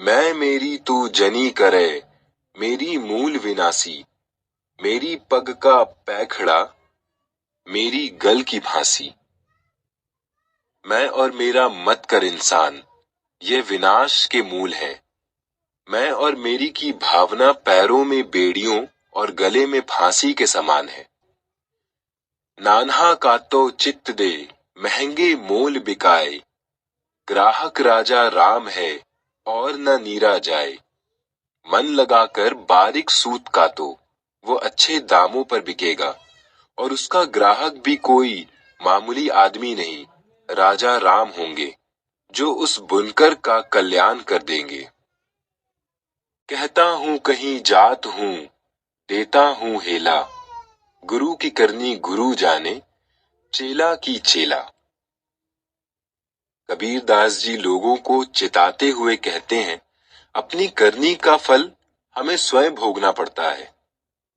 मैं मेरी तू जनी करे, मेरी मूल विनाशी, मेरी पग का पैखड़ा, मेरी गल की फांसी। मैं और मेरा मत कर इंसान, ये विनाश के मूल है। मैं और मेरी की भावना पैरों में बेड़ियों और गले में फांसी के समान है। नान्हा का तो चित्त दे, महंगे मोल बिकाए, ग्राहक राजा राम है और न नीरा जाए। मन लगाकर बारीक सूत का तो वो अच्छे दामों पर बिकेगा, और उसका ग्राहक भी कोई मामूली आदमी नहीं, राजा राम होंगे, जो उस बुनकर का कल्याण कर देंगे। कहता हूँ कहीं जात हूँ, देता हूँ हेला, गुरु की करनी गुरु जाने, चेला की चेला। कबीर दास जी लोगों को चिताते हुए कहते हैं, अपनी करनी का फल हमें स्वयं भोगना पड़ता है।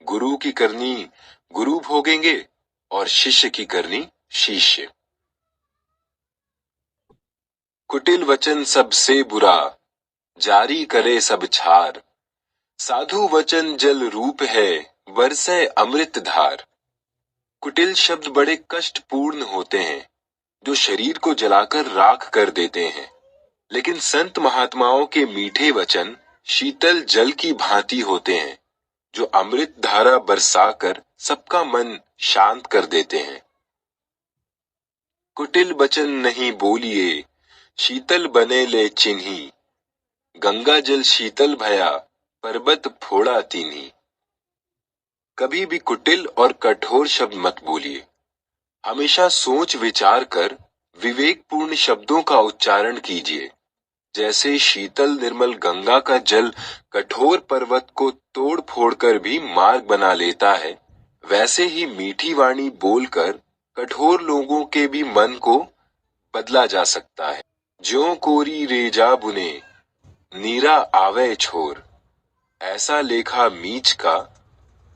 गुरु की करनी गुरु भोगेंगे और शिष्य की करनी शिष्य। कुटिल वचन सबसे बुरा, जारी करे सब छार, साधु वचन जल रूप है, बरसे अमृत धार। कुटिल शब्द बड़े कष्टपूर्ण होते हैं, जो शरीर को जलाकर राख कर देते हैं, लेकिन संत महात्माओं के मीठे वचन शीतल जल की भांति होते हैं, जो अमृत धारा बरसाकर सबका मन शांत कर देते हैं। कुटिल वचन नहीं बोलिए, शीतल बने ले चिन्ही, गंगा जल शीतल भया, पर्वत फोड़ा तीन्ही। कभी भी कुटिल और कठोर शब्द मत बोलिए। हमेशा सोच विचार कर विवेकपूर्ण शब्दों का उच्चारण कीजिए। जैसे शीतल निर्मल गंगा का जल कठोर पर्वत को तोड़ फोड़ कर भी मार्ग बना लेता है, वैसे ही मीठी वाणी बोलकर कठोर लोगों के भी मन को बदला जा सकता है। ज्यों कोरी रेजा बुने, नीरा आवे छोर, ऐसा लेखा मीच का,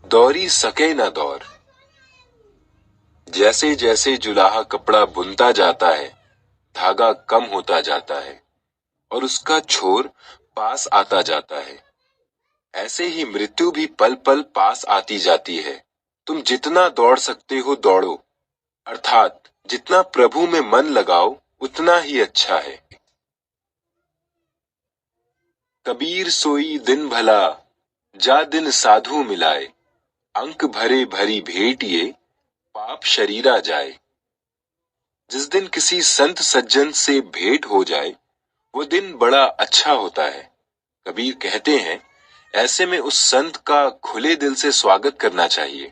दौरी सके न दौर। जैसे जैसे जुलाहा कपड़ा बुनता जाता है, धागा कम होता जाता है और उसका छोर पास आता जाता है, ऐसे ही मृत्यु भी पल पल पास आती जाती है। तुम जितना दौड़ सकते हो दौड़ो, अर्थात जितना प्रभु में मन लगाओ उतना ही अच्छा है। कबीर सोई दिन भला, जा दिन साधु मिलाए, अंक भरे भरी भेंट ये, पाप शरीरा जाए। जिस दिन किसी संत सज्जन से भेंट हो जाए, वो दिन बड़ा अच्छा होता है। कबीर कहते हैं, ऐसे में उस संत का खुले दिल से स्वागत करना चाहिए,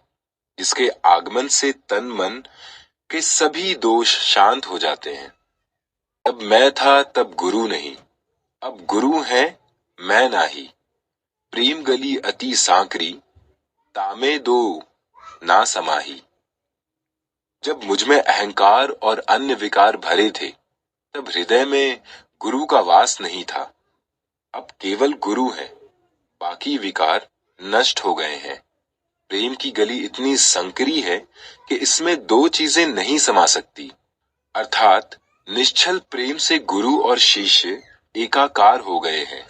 जिसके आगमन से तन मन के सभी दोष शांत हो जाते हैं। अब मैं था तब गुरु नहीं, अब गुरु है मैं नाही, प्रेम गली अति सांकरी, तामे दो ना समाही। जब मुझ में अहंकार और अन्य विकार भरे थे, तब हृदय में गुरु का वास नहीं था। अब केवल गुरु है, बाकी विकार नष्ट हो गए हैं। प्रेम की गली इतनी संकरी है कि इसमें दो चीजें नहीं समा सकती, अर्थात निश्चल प्रेम से गुरु और शिष्य एकाकार हो गए हैं।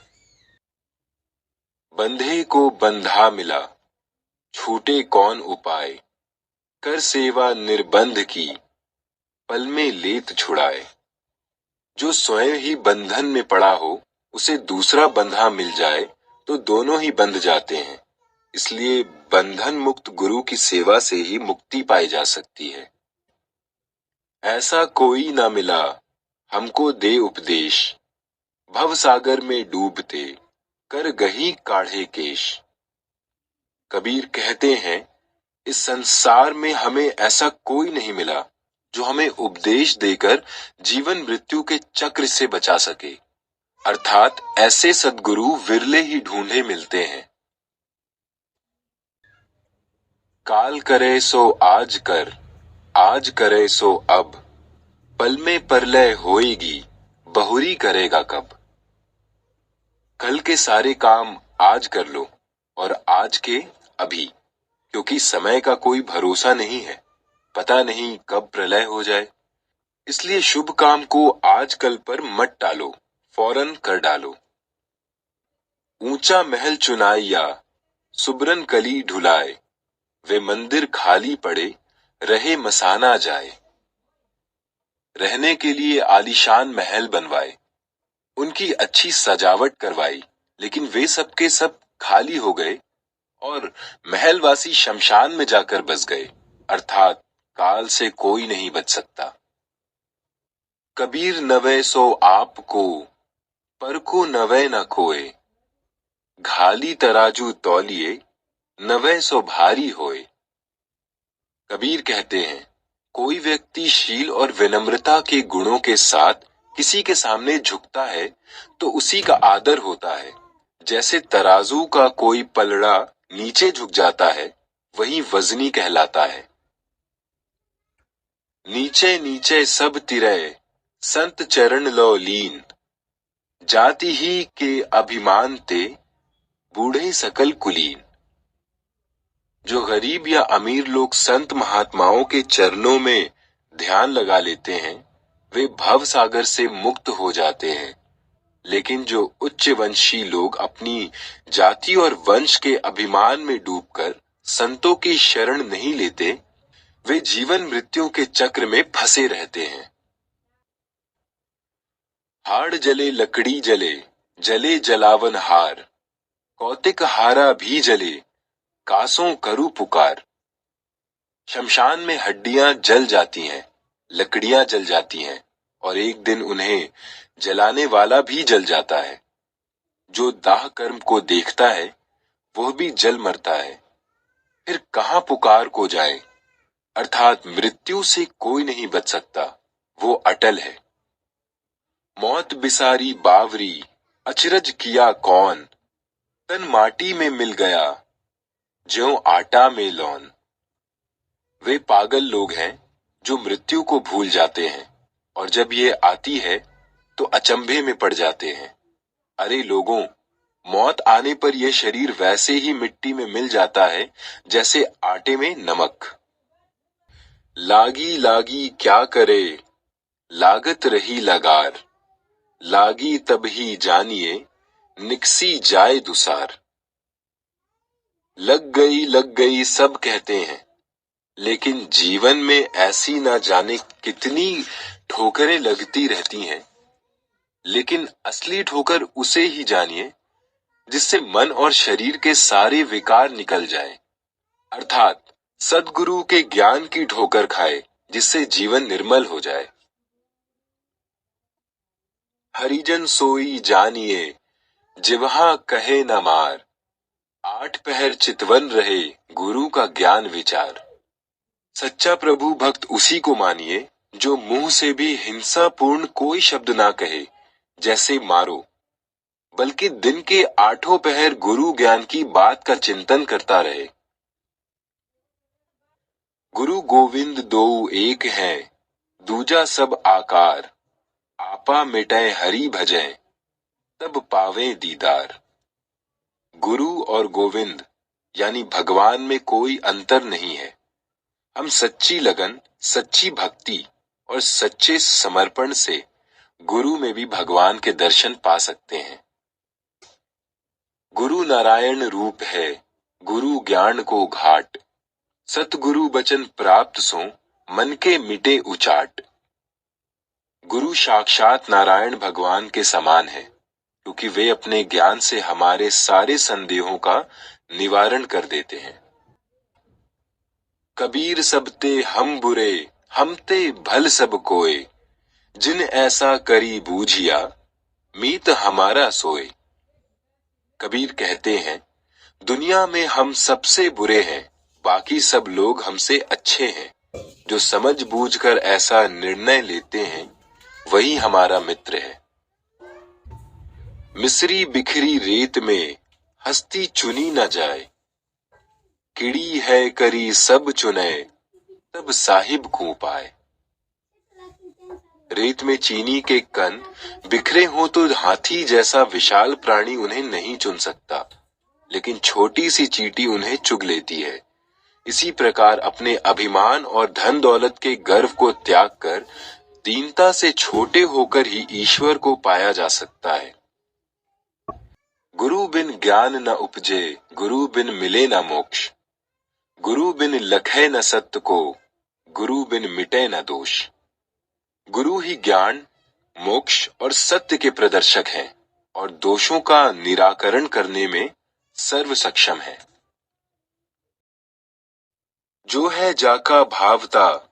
बंधे को बंधा मिला, छूटे कौन उपाय, कर सेवा निर्बंध की, पल में लेत छुड़ाए। जो स्वयं ही बंधन में पड़ा हो, उसे दूसरा बंधा मिल जाए तो दोनों ही बंध जाते हैं। इसलिए बंधन मुक्त गुरु की सेवा से ही मुक्ति पाई जा सकती है। ऐसा कोई ना मिला हमको दे उपदेश, भव सागर में डूबते कर गही काढ़े केश। कबीर कहते हैं, इस संसार में हमें ऐसा कोई नहीं मिला जो हमें उपदेश देकर जीवन मृत्यु के चक्र से बचा सके, अर्थात ऐसे सद्गुरु विरले ही ढूंढे मिलते हैं। काल करे सो आज कर, आज करे सो अब, पल में परलय होएगी, बहुरी करेगा कब। कल के सारे काम आज कर लो और आज के अभी, क्योंकि समय का कोई भरोसा नहीं है, पता नहीं कब प्रलय हो जाए। इसलिए शुभ काम को आज कल पर मत टालो, फौरन कर डालो। ऊंचा महल चुनाए या सुबरन कली ढुलाए, वे मंदिर खाली पड़े रहे मसाना जाए। रहने के लिए आलीशान महल बनवाए, उनकी अच्छी सजावट करवाई, लेकिन वे सब के सब खाली हो गए और महलवासी शमशान में जाकर बस गए, अर्थात काल से कोई नहीं बच सकता। कबीर नवे सो आपको, पर को नवे न कोय, घाली तराजू तौलिए, नवे सो भारी होए। कबीर कहते हैं, कोई व्यक्ति शील और विनम्रता के गुणों के साथ किसी के सामने झुकता है तो उसी का आदर होता है। जैसे तराजू का कोई पलड़ा नीचे झुक जाता है, वही वजनी कहलाता है। नीचे नीचे सब तिरय, संत चरण लो लीन, जाति ही के अभिमान ते, बूढ़े सकल कुलीन। जो गरीब या अमीर लोग संत महात्माओं के चरणों में ध्यान लगा लेते हैं, वे भव सागर से मुक्त हो जाते हैं। लेकिन जो उच्च वंशी लोग अपनी जाति और वंश के अभिमान में डूबकर संतों की शरण नहीं लेते, वे जीवन मृत्यु के चक्र में फंसे रहते हैं। हाड़ जले लकड़ी जले, जले जलावन हार, कौतिक हारा भी जले, कासों करूं पुकार। शमशान में हड्डियां जल जाती हैं, लकड़ियां जल जाती हैं, और एक दिन उन्हें जलाने वाला भी जल जाता है। जो दाह कर्म को देखता है, वह भी जल मरता है। फिर कहां पुकार को जाए, अर्थात मृत्यु से कोई नहीं बच सकता, वो अटल है। मौत बिसारी बावरी, अचरज किया कौन, तन माटी में मिल गया, ज्यों आटा में लौन। वे पागल लोग हैं जो मृत्यु को भूल जाते हैं, और जब ये आती है तो अचंभे में पड़ जाते हैं। अरे लोगों, मौत आने पर यह शरीर वैसे ही मिट्टी में मिल जाता है जैसे आटे में नमक। लागी लागी क्या करे, लागत रही लगार, लागी तब ही जानिए, निकसी जाए दुसार। लग गई सब कहते हैं, लेकिन जीवन में ऐसी ना जाने कितनी ठोकरें लगती रहती हैं। लेकिन असली ठोकर उसे ही जानिए जिससे मन और शरीर के सारे विकार निकल जाए, अर्थात सद्गुरु के ज्ञान की ठोकर खाए, जिससे जीवन निर्मल हो जाए। हरिजन सोई जानिए, जिवहा कहे न मार, आठ पहर चितवन रहे, गुरु का ज्ञान विचार। सच्चा प्रभु भक्त उसी को मानिए जो मुंह से भी हिंसापूर्ण कोई शब्द ना कहे, जैसे मारो, बल्कि दिन के आठों पहर गुरु ज्ञान की बात का चिंतन करता रहे। गुरु गोविंद दो एक हैं, दूजा सब आकार, आपा मिटै हरि भजै, तब पावे दीदार। गुरु और गोविंद यानी भगवान में कोई अंतर नहीं है। हम सच्ची लगन, सच्ची भक्ति और सच्चे समर्पण से गुरु में भी भगवान के दर्शन पा सकते हैं। गुरु नारायण रूप है, गुरु ज्ञान को घाट, सतगुरु बचन प्राप्त सो, मन के मिटे उचाट। गुरु साक्षात नारायण भगवान के समान है, क्योंकि वे अपने ज्ञान से हमारे सारे संदेहों का निवारण कर देते हैं। कबीर सबते हम बुरे, हमते भल सब कोय, जिन ऐसा करी बूझिया, मीत हमारा सोए। कबीर कहते हैं, दुनिया में हम सबसे बुरे हैं, बाकी सब लोग हमसे अच्छे हैं। जो समझ बूझकर ऐसा निर्णय लेते हैं, वही हमारा मित्र है। मिस्री बिखरी रेत में हस्ती चुनी न जाए, किड़ी है करी सब चुने, तब साहिब को पाए। रेत में चीनी के कण बिखरे हों तो हाथी जैसा विशाल प्राणी उन्हें नहीं चुन सकता, लेकिन छोटी सी चींटी उन्हें चुग लेती है। इसी प्रकार अपने अभिमान और धन दौलत के गर्व को त्याग कर दीनता से छोटे होकर ही ईश्वर को पाया जा सकता है। गुरु गुरु बिन ज्ञान न उपजे, गुरु बिन मिले न मोक्ष। गुरु बिन लखै न सत्य को, गुरु बिन मिटे न दोष। गुरु ही ज्ञान, मोक्ष और सत्य के प्रदर्शक हैं और दोषों का निराकरण करने में सर्व सक्षम है। जो है जाका भावता,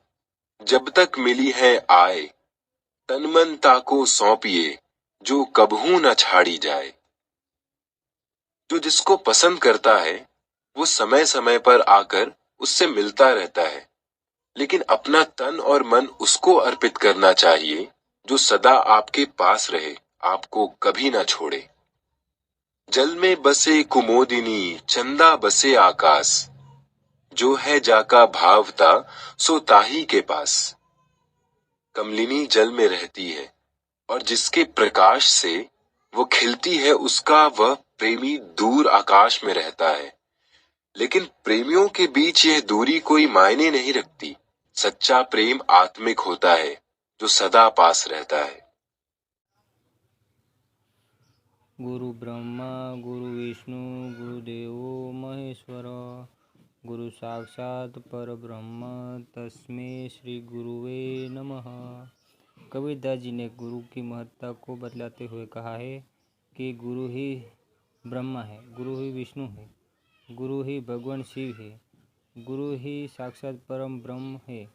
जब तक मिली है आए, तन मन ताको सौंपिए, जो कबहू न छाड़ी जाए। जो जिसको पसंद करता है वो समय समय पर आकर उससे मिलता रहता है, लेकिन अपना तन और मन उसको अर्पित करना चाहिए जो सदा आपके पास रहे, आपको कभी ना छोड़े। जल में बसे कुमोदिनी, चंदा बसे आकाश। जो है जाका भावता, सो ताही के पास। कमलिनी जल में रहती है और जिसके प्रकाश से वो खिलती है, उसका वह प्रेमी दूर आकाश में रहता है। लेकिन प्रेमियों के बीच यह दूरी कोई मायने नहीं रखती। सच्चा प्रेम आत्मिक होता है जो सदा पास रहता है। गुरु ब्रह्मा गुरु विष्णु गुरुदेवो महेश्वर, गुरु साक्षात परब्रह्म तस्मै श्री गुरुवे नमः। कबीरदास जी ने गुरु की महत्ता को बतलाते हुए कहा है कि गुरु ही ब्रह्मा है, गुरु ही विष्णु है, गुरु ही भगवान शिव है, गुरु ही साक्षात परम ब्रह्म है।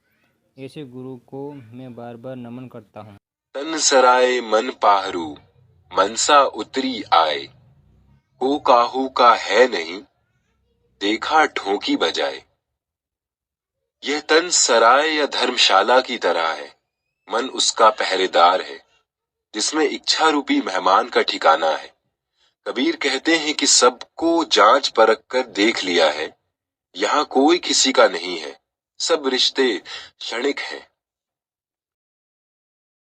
ऐसे गुरु को मैं बार बार नमन करता हूँ। तन सराय मन पाहरू, मनसा उतरी आए। को काहू का है नहीं, देखा ठोंकी बजाए। यह तन सराय या धर्मशाला की तरह है। मन उसका पहरेदार है, जिसमें इच्छा रूपी मेहमान का ठिकाना है। कबीर कहते हैं कि सबको जांच परख कर देख लिया है, यहाँ कोई किसी का नहीं है। सब रिश्ते क्षणिक हैं,